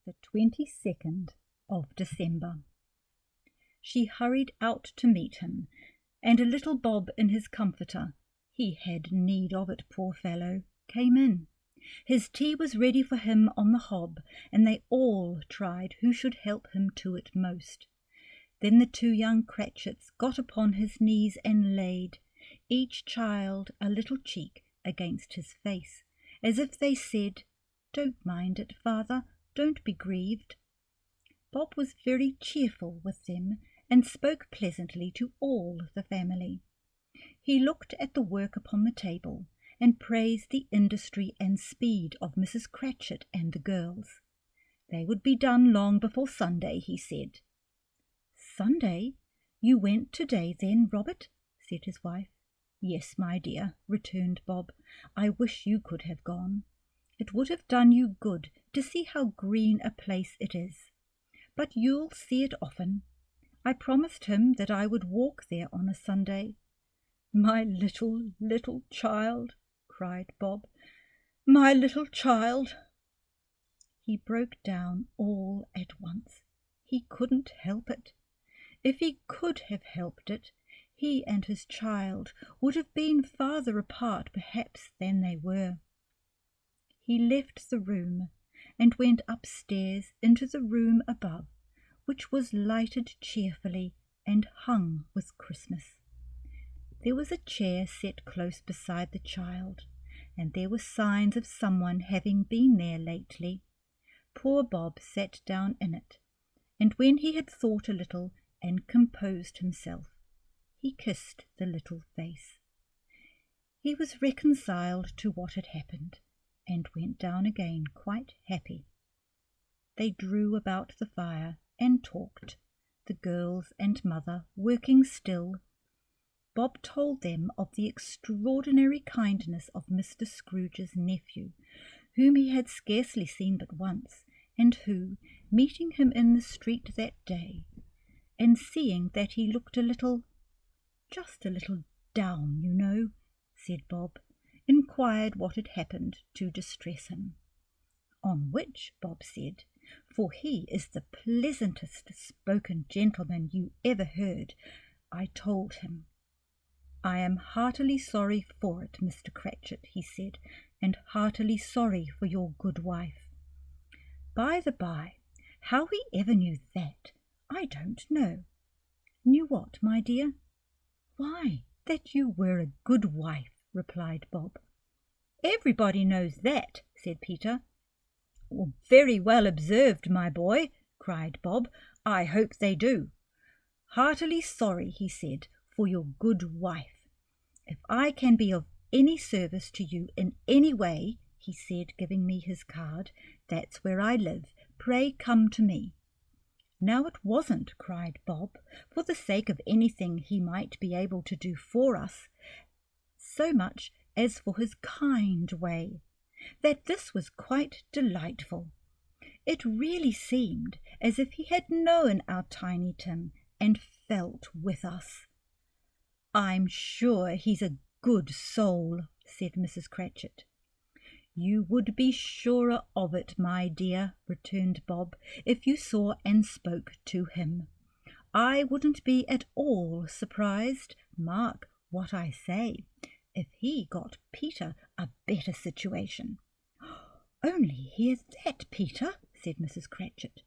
the 22nd of December. She hurried out to meet him, and a little Bob in his comforter, he had need of it, poor fellow, came in. His tea was ready for him on the hob, and they all tried who should help him to it most. Then the two young Cratchits got upon his knees and laid, each child a little cheek against his face, as if they said, "Don't mind it, father, don't be grieved." Bob was very cheerful with them, and spoke pleasantly to all the family. He looked at the work upon the table, and praised the industry and speed of Mrs. Cratchit and the girls. They would be done long before Sunday, he said. "Sunday? You went to-day then, Robert?" said his wife. "Yes, my dear," returned Bob. "I wish you could have gone. It would have done you good to see how green a place it is. But you'll see it often. I promised him that I would walk there on a Sunday." "My little, little child!" cried Bob. "My little child!" He broke down all at once. He couldn't help it. If he could have helped it, he and his child would have been farther apart perhaps than they were. He left the room and went upstairs into the room above, which was lighted cheerfully and hung with Christmas. There was a chair set close beside the child, and there were signs of someone having been there lately. Poor Bob sat down in it, and when he had thought a little and composed himself, he kissed the little face. He was reconciled to what had happened, and went down again quite happy. They drew about the fire and talked, the girls and mother working still. Bob told them of the extraordinary kindness of Mr. Scrooge's nephew, whom he had scarcely seen but once, and who, meeting him in the street that day, and seeing that he looked just a little down, you know, said Bob, inquired what had happened to distress him. On which Bob said, for he is the pleasantest spoken gentleman you ever heard, I told him, "I am heartily sorry for it, Mr. Cratchit," he said, "and heartily sorry for your good wife." By the by, how he ever knew that, I don't know. Knew what, my dear? Why, that you were a good wife, replied Bob. Everybody knows that, said Peter. Very well observed, my boy, cried Bob. I hope they do. Heartily sorry, he said, for your good wife. If I can be of any service to you in any way, he said, giving me his card, that's where I live. Pray come to me. Now it wasn't, cried Bob, for the sake of anything he might be able to do for us, so much as for his kind way, that this was quite delightful. It really seemed as if he had known our Tiny Tim and felt with us. I'm sure he's a good soul, said Mrs. Cratchit. You would be surer of it, my dear, returned Bob, if you saw and spoke to him. I wouldn't be at all surprised, mark what I say, if he got Peter a better situation. Only hear that, Peter, said Mrs. Cratchit.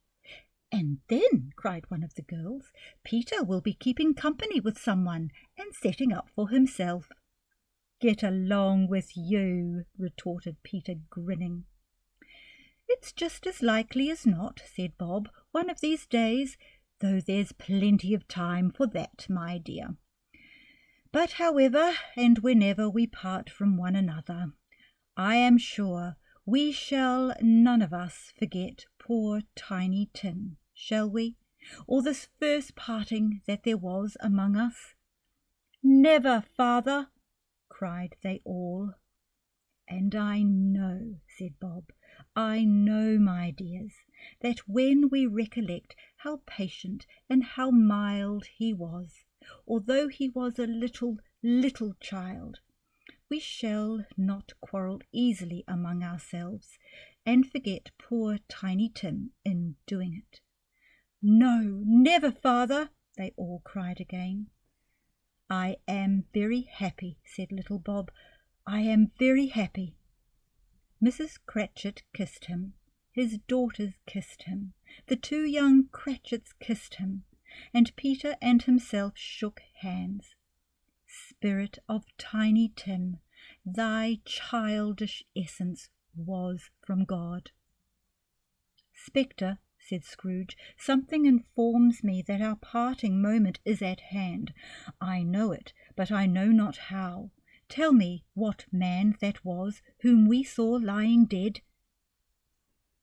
And then, cried one of the girls, Peter will be keeping company with someone and setting up for himself. Get along with you, retorted Peter, grinning. It's just as likely as not, said Bob, one of these days, though there's plenty of time for that, my dear. But however and whenever we part from one another, I am sure we shall none of us forget poor Tiny Tim, shall we, or this first parting that there was among us? Never, father, cried they all. And I know, said Bob, I know, my dears, that when we recollect how patient and how mild he was, although he was a little child, we shall not quarrel easily among ourselves, and forget poor Tiny Tim in doing it. "No, never, father!" they all cried again. "I am very happy," said little Bob. "I am very happy." Mrs. Cratchit kissed him. His daughters kissed him. The 2 young Cratchits kissed him, and Peter and himself shook hands. Spirit of Tiny Tim, thy childish essence was from God. "Spectre," said Scrooge, "something informs me that our parting moment is at hand. I know it, but I know not how. Tell me what man that was whom we saw lying dead."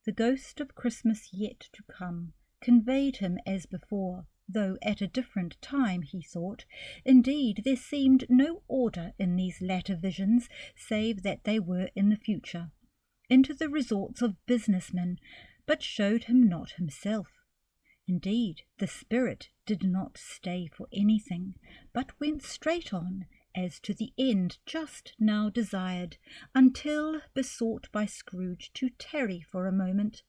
The ghost of Christmas yet to come conveyed him as before, though at a different time, he thought. Indeed, there seemed no order in these latter visions, save that they were in the future, into the resorts of businessmen, but showed him not himself. Indeed, the spirit did not stay for anything, but went straight on, as to the end just now desired, until besought by Scrooge to tarry for a moment.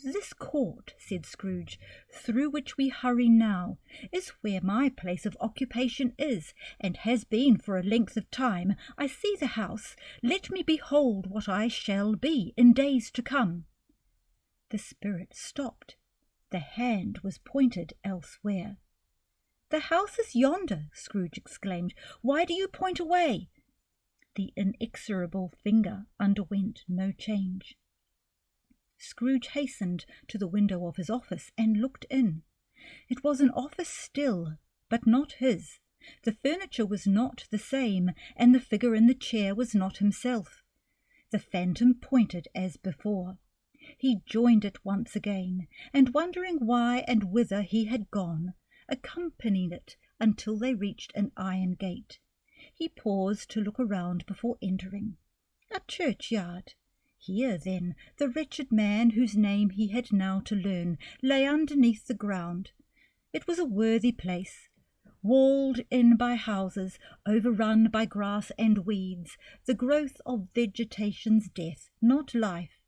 "This court," said Scrooge, "through which we hurry now, is where my place of occupation is, and has been for a length of time. I see the house. Let me behold what I shall be in days to come." The spirit stopped. The hand was pointed elsewhere. "The house is yonder," Scrooge exclaimed. "Why do you point away?" The inexorable finger underwent no change. Scrooge hastened to the window of his office and looked in. It was an office still, but not his. The furniture was not the same, and the figure in the chair was not himself. The phantom pointed as before. He joined it once again, and wondering why and whither he had gone, accompanied it until they reached an iron gate. He paused to look around before entering. A churchyard. Here, then, the wretched man, whose name he had now to learn, lay underneath the ground. It was a worthy place, walled in by houses, overrun by grass and weeds, the growth of vegetation's death, not life,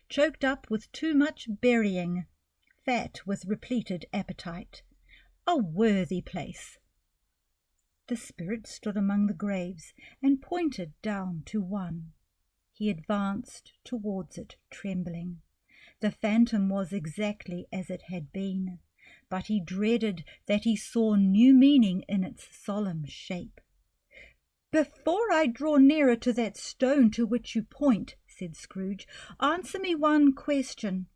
choked up with too much burying, fat with repleted appetite. A worthy place. The spirit stood among the graves and pointed down to one. He advanced towards it, trembling. The phantom was exactly as it had been, but he dreaded that he saw new meaning in its solemn shape. "Before I draw nearer to that stone to which you point," said Scrooge, "answer me one question.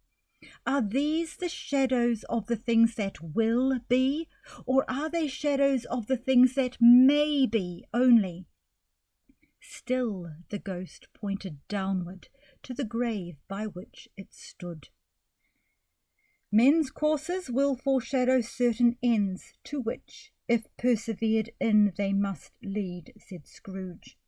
Are these the shadows of the things that will be, or are they shadows of the things that may be only?" Still the ghost pointed downward to the grave by which it stood. "Men's courses will foreshadow certain ends, to which, if persevered in, they must lead," said Scrooge.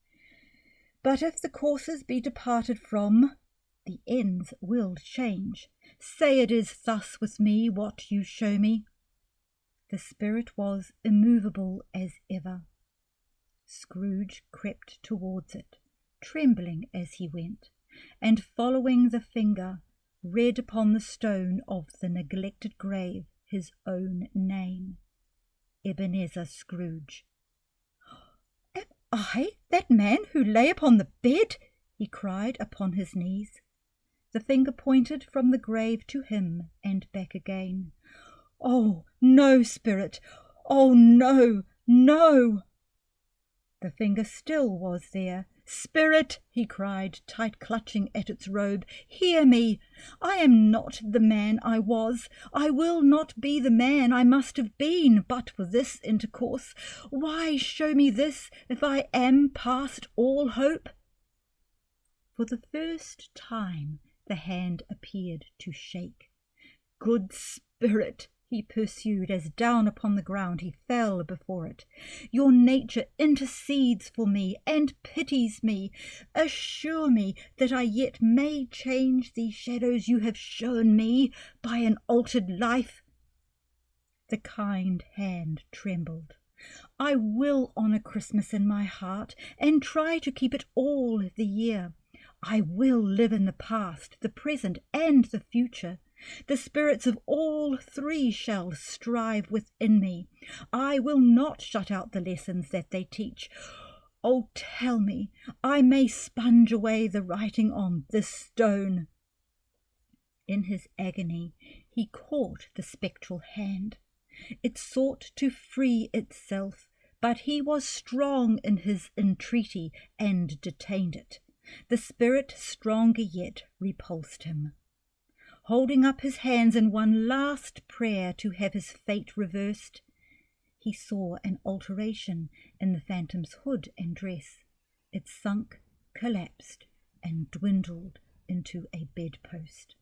"But if the courses be departed from, the ends will change. Say it is thus with me, what you show me." The spirit was immovable as ever. Scrooge crept towards it, trembling as he went, and following the finger, read upon the stone of the neglected grave his own name, Ebenezer Scrooge. "Am I that man who lay upon the bed?" he cried upon his knees. The finger pointed from the grave to him and back again. "Oh, no, spirit! Oh, no, no!" The finger still was there. "Spirit," he cried, tight clutching at its robe, "hear me! I am not the man I was. I will not be the man I must have been but for this intercourse. Why show me this, if I am past all hope?" For the first time the hand appeared to shake. "Good spirit," he pursued, as down upon the ground he fell before it, "your nature intercedes for me and pities me. Assure me that I yet may change these shadows you have shown me by an altered life." The kind hand trembled. "I will honour Christmas in my heart, and try to keep it all the year. I will live in the past, the present, and the future. The spirits of all three shall strive within me. I will not shut out the lessons that they teach. Oh, tell me, I may sponge away the writing on this stone. In his agony he caught the spectral hand. It sought to free itself, but he was strong in his entreaty and detained it. The spirit, stronger yet, repulsed him. Holding up his hands in one last prayer to have his fate reversed, he saw an alteration in the phantom's hood and dress. It sunk, collapsed, and dwindled into a bedpost.